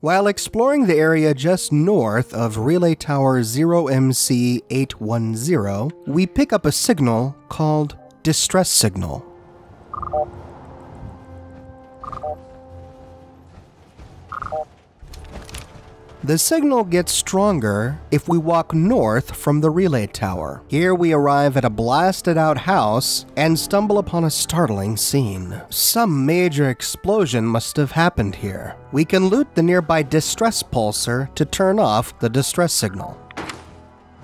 While exploring the area just north of Relay Tower 0MC810, we pick up a signal called Distress Signal. The signal gets stronger if we walk north from the relay tower. Here we arrive at a blasted out house and stumble upon a startling scene. Some major explosion must have happened here. We can loot the nearby distress pulsar to turn off the distress signal.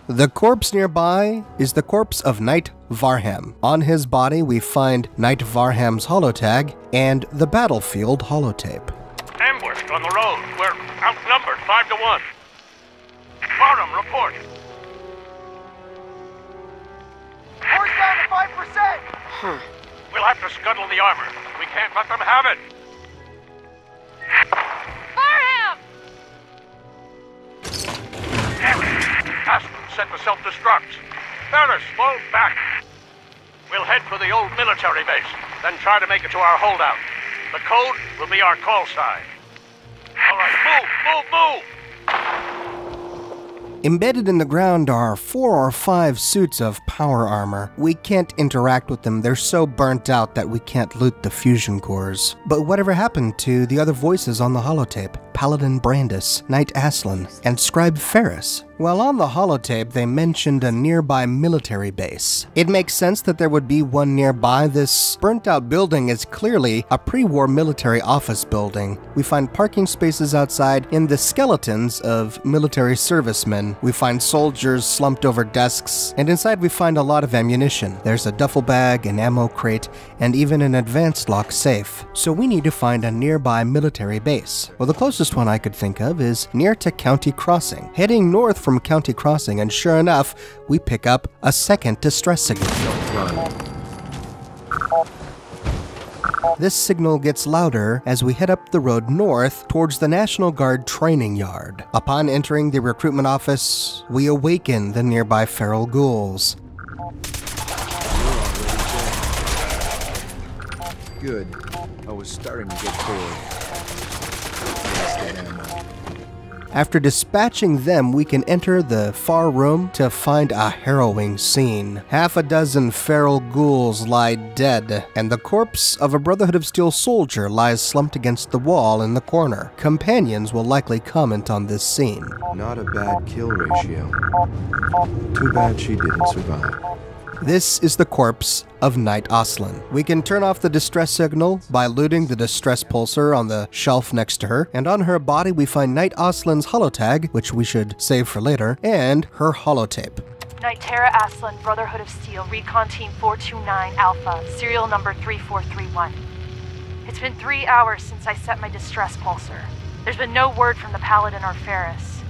The corpse nearby is the corpse of Knight Varham. On his body we find Knight Varham's holotag and the battlefield holotape. Ambushed on the road. We're outnumbered 5 to 1. Varham, report. Horse down to 5%! We'll have to scuttle the armor. We can't let them have it. Varham! Damn it! Aspen set to self-destruct. Ferris, fall back. We'll head for the old military base, then try to make it to our holdout. The code will be our call sign. All right, move! Embedded in the ground are 4 or 5 suits of power armor. We can't interact with them, they're so burnt out that we can't loot the fusion cores. But whatever happened to the other voices on the holotape? Paladin Brandis, Knight Aslan, and Scribe Ferris? Well, on the holotape, they mentioned a nearby military base. It makes sense that there would be one nearby. This burnt-out building is clearly a pre-war military office building. We find parking spaces outside and the skeletons of military servicemen. We find soldiers slumped over desks, and inside we find a lot of ammunition. There's a duffel bag, an ammo crate, and even an advanced lock safe. So we need to find a nearby military base. Well, the closest one I could think of is near to County Crossing. Heading north from County Crossing, and sure enough, we pick up a second distress signal. This signal gets louder as we head up the road north towards the National Guard training yard. Upon entering the recruitment office, we awaken the nearby feral ghouls. Good. I was starting to get bored. After dispatching them, we can enter the far room to find a harrowing scene. Half a dozen feral ghouls lie dead, and the corpse of a Brotherhood of Steel soldier lies slumped against the wall in the corner. Companions will likely comment on this scene. Not a bad kill ratio. Too bad she didn't survive. This is the corpse of Knight Aslan. We can turn off the distress signal by looting the distress pulsar on the shelf next to her, and on her body we find Knight Aslan's holotag, which we should save for later, and her holotape. Knight Tara Aslan, Brotherhood of Steel, Recon Team 429 Alpha, serial number 3431. It's been 3 hours since I set my distress pulsar. There's been no word from the Paladin or Ferris.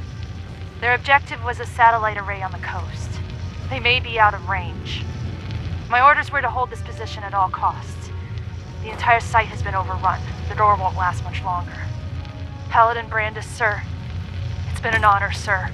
Their objective was a satellite array on the coast. They may be out of range. My orders were to hold this position at all costs. The entire site has been overrun. The door won't last much longer. Paladin Brandis, sir. It's been an honor, sir.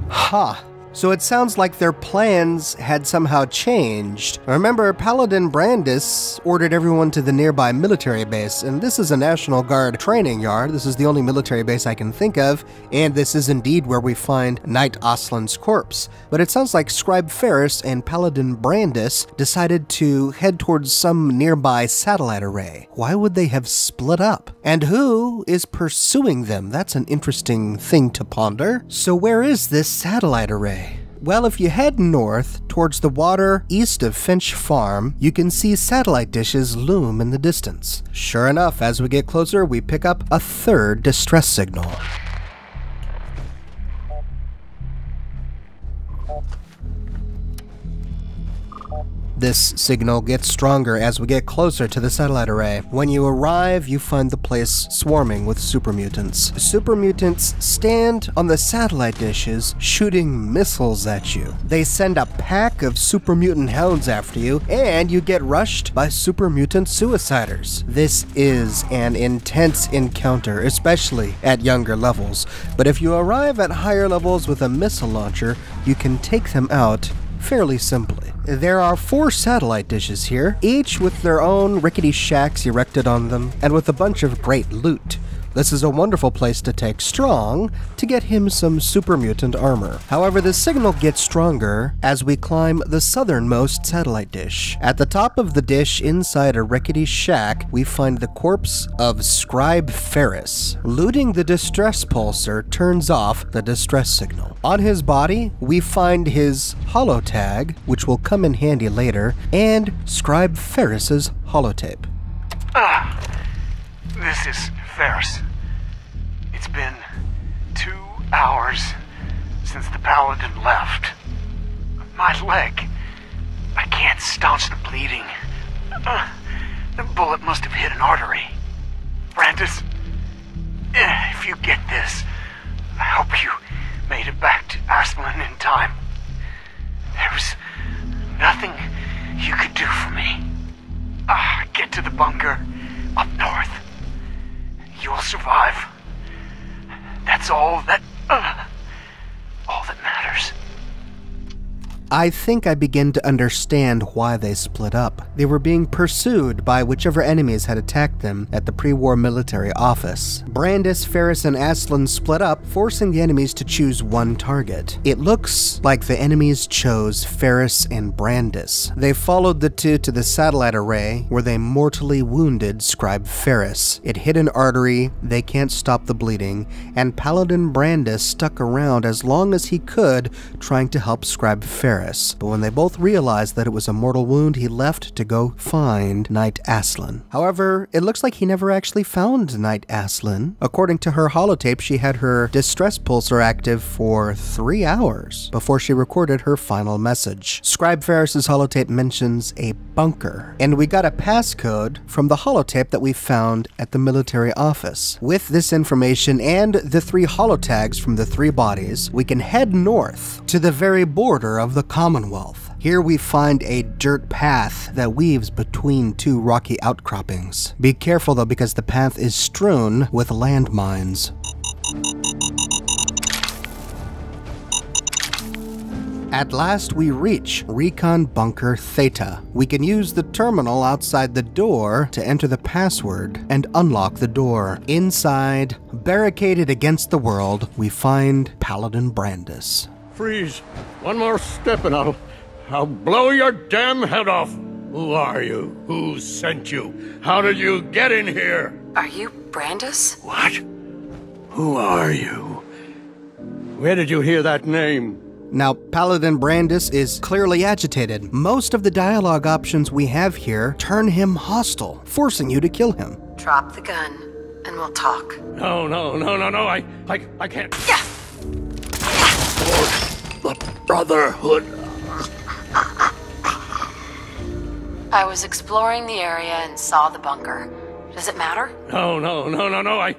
Ha! So it sounds like their plans had somehow changed. Remember, Paladin Brandis ordered everyone to the nearby military base, and this is a National Guard training yard. This is the only military base I can think of, and this is indeed where we find Knight Aslan's corpse. But it sounds like Scribe Ferris and Paladin Brandis decided to head towards some nearby satellite array. Why would they have split up? And who is pursuing them? That's an interesting thing to ponder. So where is this satellite array? Well, if you head north towards the water east of Finch Farm, you can see satellite dishes loom in the distance. Sure enough, as we get closer, we pick up a third distress signal. This signal gets stronger as we get closer to the satellite array. When you arrive, you find the place swarming with super mutants. Super mutants stand on the satellite dishes, shooting missiles at you. They send a pack of super mutant hounds after you, and you get rushed by super mutant suiciders. This is an intense encounter, especially at younger levels. But if you arrive at higher levels with a missile launcher, you can take them out fairly simply. There are 4 satellite dishes here, each with their own rickety shacks erected on them, and with a bunch of great loot. This is a wonderful place to take Strong to get him some super mutant armor. However, the signal gets stronger as we climb the southernmost satellite dish. At the top of the dish, inside a rickety shack, we find the corpse of Scribe Ferris. Looting the distress pulsar turns off the distress signal. On his body, we find his holotag, which will come in handy later, and Scribe Ferris's holotape. This is Ferris. It's been 2 hours since the Paladin left. My leg. I can't staunch the bleeding. The bullet must have hit an artery. Brandis, if you get this, I hope you made it back to Aslan in time. There was nothing you could do for me. Get to the bunker up north. You'll survive. That's all that matters. I think I begin to understand why they split up. They were being pursued by whichever enemies had attacked them at the pre-war military office. Brandis, Ferris, and Aslan split up, forcing the enemies to choose one target. It looks like the enemies chose Ferris and Brandis. They followed the two to the satellite array, where they mortally wounded Scribe Ferris. It hit an artery, they can't stop the bleeding, and Paladin Brandis stuck around as long as he could, trying to help Scribe Ferris. But when they both realized that it was a mortal wound, he left to go find Knight Aslan. However, it looks like he never actually found Knight Aslan. According to her holotape, she had her distress pulsar active for 3 hours before she recorded her final message. Scribe Ferris's holotape mentions a bunker, and we got a passcode from the holotape that we found at the military office. With this information and the 3 holotags from the 3 bodies, we can head north to the very border of the Commonwealth. Here we find a dirt path that weaves between 2 rocky outcroppings. Be careful though, because the path is strewn with landmines. At last we reach RECON Bunker THETA. We can use the terminal outside the door to enter the password and unlock the door. Inside, barricaded against the world, we find Paladin Brandis. Freeze. One more step and I'll blow your damn head off. Who are you? Who sent you? How did you get in here? Are you Brandis? What? Who are you? Where did you hear that name? Now, Paladin Brandis is clearly agitated. Most of the dialogue options we have here turn him hostile, forcing you to kill him. Drop the gun, and we'll talk. No, I can't. Yeah. For the Brotherhood. I was exploring the area and saw the bunker. Does it matter? No, I...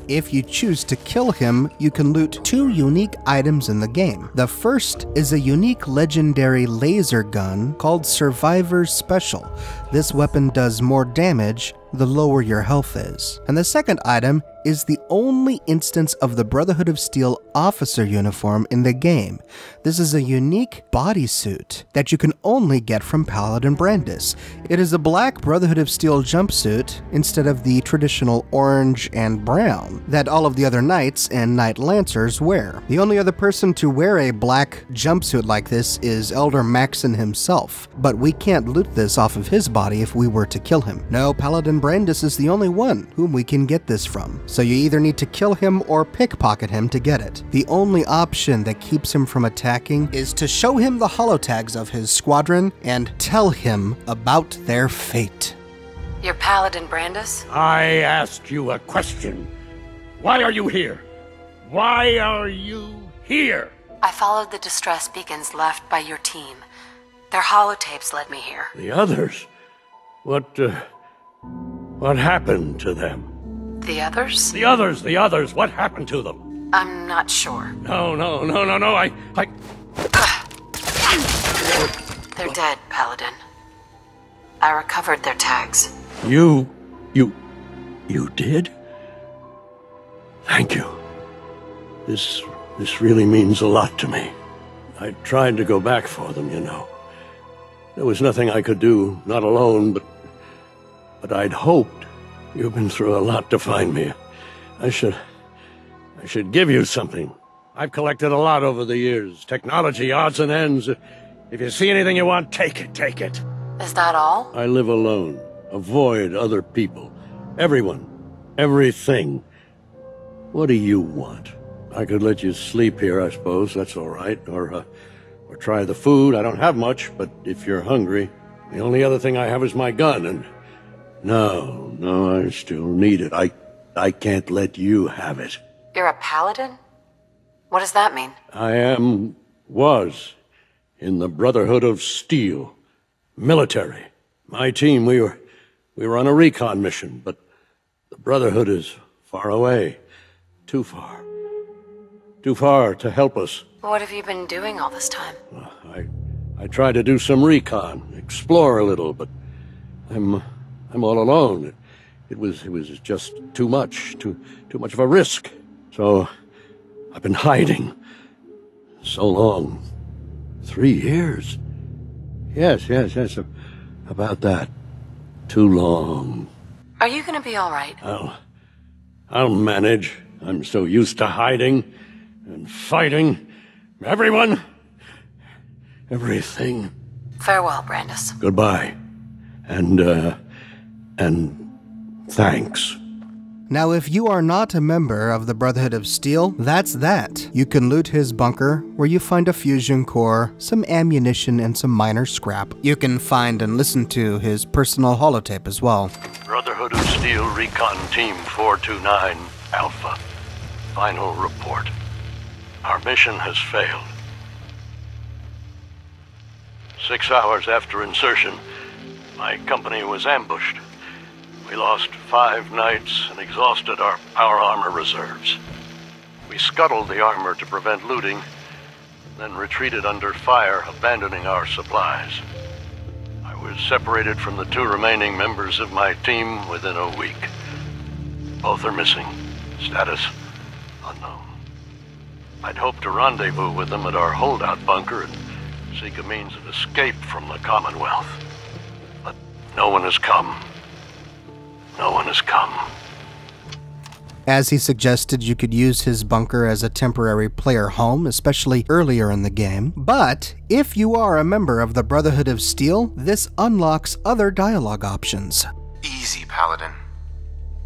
If you choose to kill him, you can loot 2 unique items in the game. The first is a unique legendary laser gun called Survivor's Special. This weapon does more damage the lower your health is. And the second item is the only instance of the Brotherhood of Steel officer uniform in the game. This is a unique bodysuit that you can only get from Paladin Brandis. It is a black Brotherhood of Steel jumpsuit instead of the traditional orange and brown that all of the other knights and knight lancers wear. The only other person to wear a black jumpsuit like this is Elder Maxon himself, but we can't loot this off of his body if we were to kill him. No, Paladin Brandis is the only one whom we can get this from. So you either need to kill him or pickpocket him to get it. The only option that keeps him from attacking is to show him the holotags of his squadron and tell him about their fate. You're Paladin Brandis? I asked you a question. Why are you here? Why are you here? I followed the distress beacons left by your team. Their holotapes led me here. The others? What happened to them? The others? The others, what happened to them? I'm not sure. No, They're dead, Paladin. I recovered their tags. You did? Thank you. This really means a lot to me. I tried to go back for them, you know. There was nothing I could do, not alone, but I'd hoped You've been through a lot to find me. I should give you something. I've collected a lot over the years. Technology, odds and ends. If you see anything you want, take it, take it. Is that all? I live alone. Avoid other people. Everyone. Everything. What do you want? I could let you sleep here, I suppose. That's all right. Or try the food. I don't have much, but if you're hungry, the only other thing I have is my gun, and... No, I still need it. I can't let you have it. You're a paladin? What does that mean? Was in the Brotherhood of Steel. Military. My team, we were on a recon mission, but the Brotherhood is far away. Too far. Too far to help us. What have you been doing all this time? I tried to do some recon, explore a little, but I'm all alone. It was just too much of a risk. So I've been hiding so long. 3 years. Yes, about that. Too long. Are you gonna be all right? I'll manage. I'm so used to hiding and fighting. Everyone. Everything. Farewell, Brandis. Goodbye. And thanks. Now, if you are not a member of the Brotherhood of Steel, that's that. You can loot his bunker, where you find a fusion core, some ammunition, and some minor scrap. You can find and listen to his personal holotape as well. Brotherhood of Steel Recon Team 429 Alpha. Final report. Our mission has failed. 6 hours after insertion, my company was ambushed. We lost 5 knights and exhausted our power armor reserves. We scuttled the armor to prevent looting, then retreated under fire, abandoning our supplies. I was separated from the 2 remaining members of my team within a week. Both are missing. Status unknown. I'd hoped to rendezvous with them at our holdout bunker and seek a means of escape from the Commonwealth. But no one has come. No one has come. As he suggested, you could use his bunker as a temporary player home, especially earlier in the game. But if you are a member of the Brotherhood of Steel, this unlocks other dialogue options. Easy, Paladin.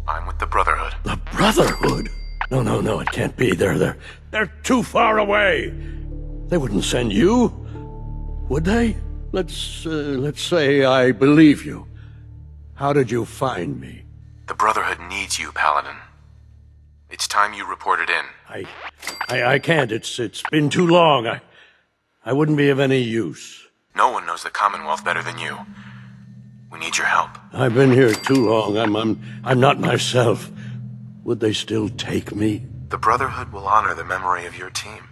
I'm with the Brotherhood. The Brotherhood? No, it can't be. They're too far away. They wouldn't send you, would they? Let's say I believe you. How did you find me? The Brotherhood needs you, Paladin. It's time you reported in. I can't. It's been too long. I wouldn't be of any use. No one knows the Commonwealth better than you. We need your help. I've been here too long. I'm not myself. Would they still take me? The Brotherhood will honor the memory of your team.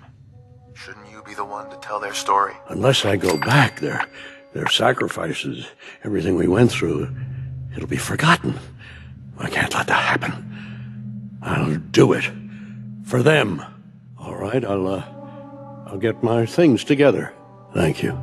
Shouldn't you be the one to tell their story? Unless I go back, their sacrifices, everything we went through, it'll be forgotten. I can't let that happen. I'll do it. For them. All right, I'll get my things together. Thank you.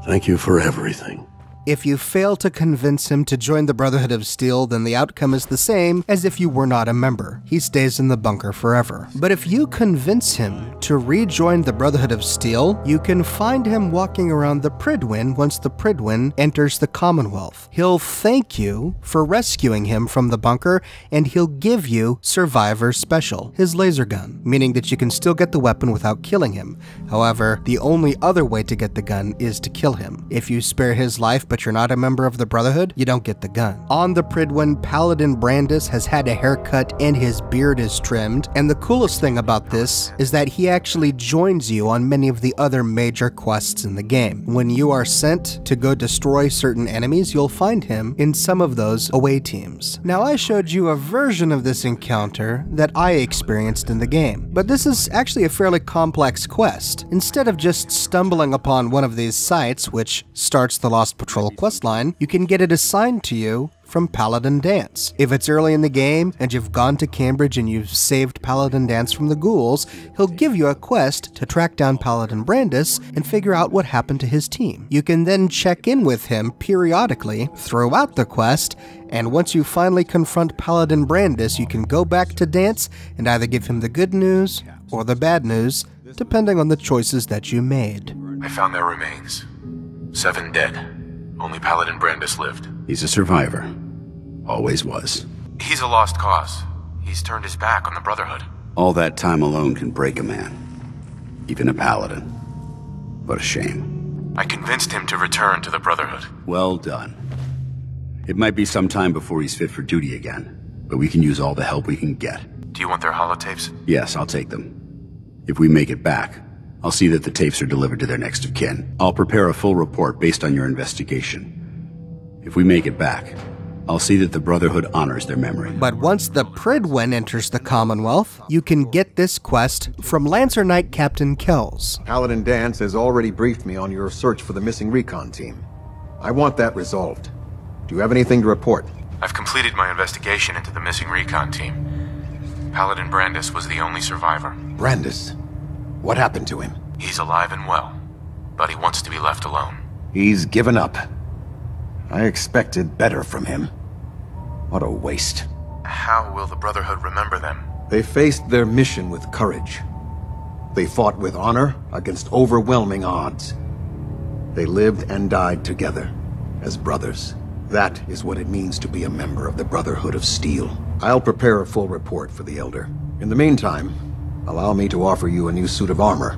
Thank you for everything. If you fail to convince him to join the Brotherhood of Steel, then the outcome is the same as if you were not a member. He stays in the bunker forever. But if you convince him to rejoin the Brotherhood of Steel, you can find him walking around the Prydwen once the Prydwen enters the Commonwealth. He'll thank you for rescuing him from the bunker, and he'll give you Survivor Special, his laser gun, meaning that you can still get the weapon without killing him. However, the only other way to get the gun is to kill him. If you spare his life but you're not a member of the Brotherhood, you don't get the gun. On the Prydwen, Paladin Brandis has had a haircut and his beard is trimmed, and the coolest thing about this is that he actually joins you on many of the other major quests in the game. When you are sent to go destroy certain enemies, you'll find him in some of those away teams. Now, I showed you a version of this encounter that I experienced in the game, but this is actually a fairly complex quest. Instead of just stumbling upon one of these sites, which starts the Lost Patrol questline, you can get it assigned to you from Paladin Dance. If it's early in the game and you've gone to Cambridge and you've saved Paladin Dance from the ghouls, he'll give you a quest to track down Paladin Brandis and figure out what happened to his team. You can then check in with him periodically throughout the quest, and once you finally confront Paladin Brandis, you can go back to Dance and either give him the good news or the bad news, depending on the choices that you made. I found their remains. 7 dead. Only Paladin Brandis lived. He's a survivor. Always was. He's a lost cause. He's turned his back on the Brotherhood. All that time alone can break a man. Even a paladin. What a shame. I convinced him to return to the Brotherhood. Well done. It might be some time before he's fit for duty again, but we can use all the help we can get. Do you want their holotapes? Yes, I'll take them. If we make it back, I'll see that the tapes are delivered to their next of kin. I'll prepare a full report based on your investigation. If we make it back, I'll see that the Brotherhood honors their memory. But once the Pridwen enters the Commonwealth, you can get this quest from Lancer Knight Captain Kells. Paladin Dance has already briefed me on your search for the missing recon team. I want that resolved. Do you have anything to report? I've completed my investigation into the missing recon team. Paladin Brandis was the only survivor. Brandis? What happened to him? He's alive and well, but he wants to be left alone. He's given up. I expected better from him. What a waste. How will the Brotherhood remember them? They faced their mission with courage. They fought with honor against overwhelming odds. They lived and died together, as brothers. That is what it means to be a member of the Brotherhood of Steel. I'll prepare a full report for the Elder. In the meantime, allow me to offer you a new suit of armor.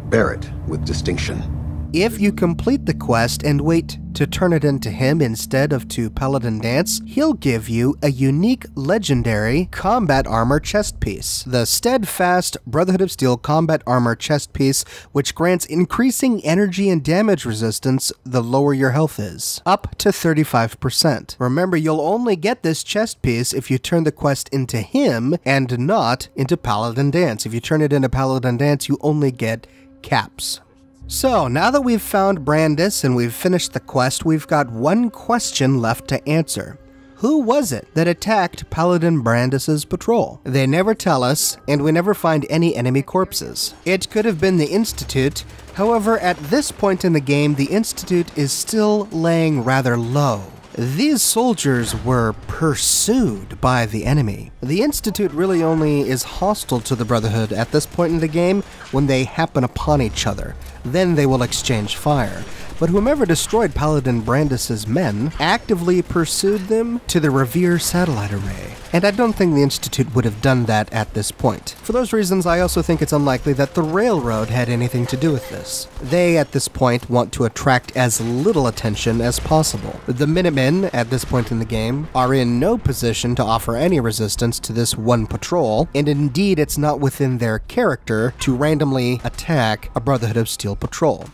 Bear it with distinction. If you complete the quest and wait to turn it into him instead of to Paladin Dance, he'll give you a unique legendary combat armor chest piece. The Steadfast Brotherhood of Steel combat armor chest piece, which grants increasing energy and damage resistance the lower your health is, up to 35%. Remember, you'll only get this chest piece if you turn the quest into him and not into Paladin Dance. If you turn it into Paladin Dance, you only get caps. So, now that we've found Brandis and we've finished the quest, we've got one question left to answer. Who was it that attacked Paladin Brandis's patrol? They never tell us, and we never find any enemy corpses. It could have been the Institute. However, at this point in the game, the Institute is still laying rather low. These soldiers were pursued by the enemy. The Institute really only is hostile to the Brotherhood at this point in the game when they happen upon each other. Then they will exchange fire. But whomever destroyed Paladin Brandis's men actively pursued them to the Revere satellite array. And I don't think the Institute would have done that at this point. For those reasons, I also think it's unlikely that the Railroad had anything to do with this. They, at this point, want to attract as little attention as possible. The Minutemen, at this point in the game, are in no position to offer any resistance to this one patrol, and indeed it's not within their character to randomly attack a Brotherhood of Steel patrol.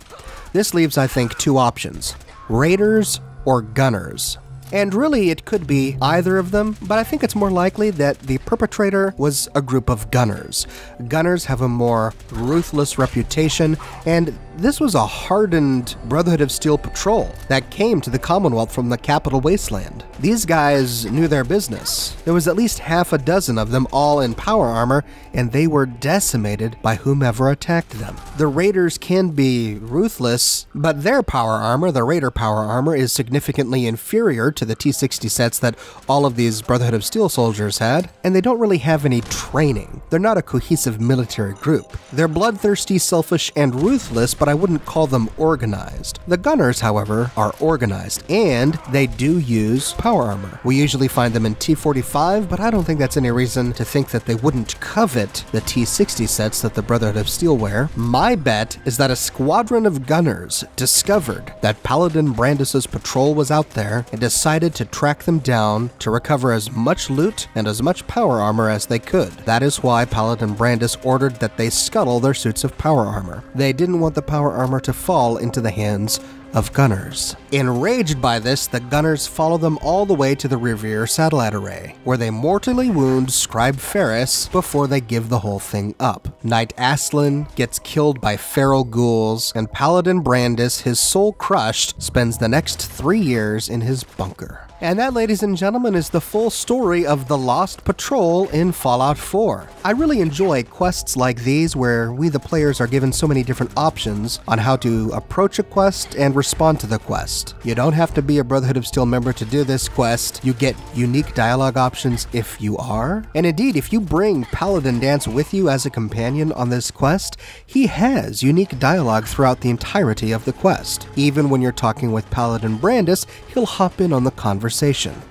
This leaves, I think, two options: raiders or gunners. And really, it could be either of them, but I think it's more likely that the perpetrator was a group of gunners. Gunners have a more ruthless reputation, and this was a hardened Brotherhood of Steel patrol that came to the Commonwealth from the Capital Wasteland. These guys knew their business. There was at least half a dozen of them, all in power armor, and they were decimated by whomever attacked them. The raiders can be ruthless, but their power armor, the raider power armor, is significantly inferior to the T-60 sets that all of these Brotherhood of Steel soldiers had, and they don't really have any training. They're not a cohesive military group. They're bloodthirsty, selfish, and ruthless, but I wouldn't call them organized. The gunners, however, are organized, and they do use power armor. We usually find them in T-45, but I don't think that's any reason to think that they wouldn't covet the T-60 sets that the Brotherhood of Steel wear. My bet is that a squadron of gunners discovered that Paladin Brandis's patrol was out there and decided to track them down to recover as much loot and as much power armor as they could. That is why Paladin Brandis ordered that they scuttle their suits of power armor. They didn't want the power armor to fall into the hands of gunners. Enraged by this, the gunners follow them all the way to the Revere satellite array, where they mortally wound Scribe Ferris before they give the whole thing up. Knight Aslan gets killed by feral ghouls, and Paladin Brandis, his soul crushed, spends the next 3 years in his bunker. And that, ladies and gentlemen, is the full story of the Lost Patrol in Fallout 4. I really enjoy quests like these where we the players are given so many different options on how to approach a quest and respond to the quest. You don't have to be a Brotherhood of Steel member to do this quest. You get unique dialogue options if you are. And indeed, if you bring Paladin Dance with you as a companion on this quest, he has unique dialogue throughout the entirety of the quest. Even when you're talking with Paladin Brandis, he'll hop in on the conversation.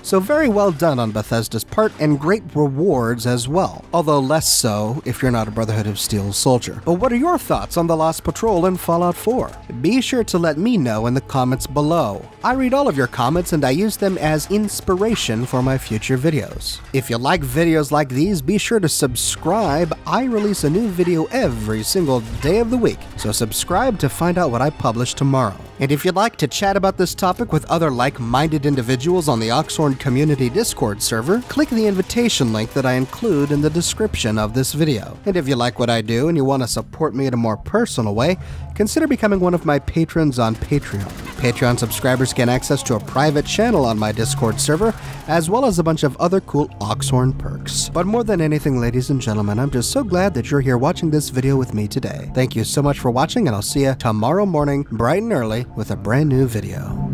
So very well done on Bethesda's part, and great rewards as well, although less so if you're not a Brotherhood of Steel soldier. But what are your thoughts on the Lost Patrol in Fallout 4? Be sure to let me know in the comments below. I read all of your comments and I use them as inspiration for my future videos. If you like videos like these, be sure to subscribe. I release a new video every single day of the week, so subscribe to find out what I publish tomorrow. And if you'd like to chat about this topic with other like-minded individuals on the Oxhorn Community Discord server, click the invitation link that I include in the description of this video. And if you like what I do and you want to support me in a more personal way, consider becoming one of my patrons on Patreon. Patreon subscribers get access to a private channel on my Discord server, as well as a bunch of other cool Oxhorn perks. But more than anything, ladies and gentlemen, I'm just so glad that you're here watching this video with me today. Thank you so much for watching, and I'll see you tomorrow morning, bright and early, with a brand new video.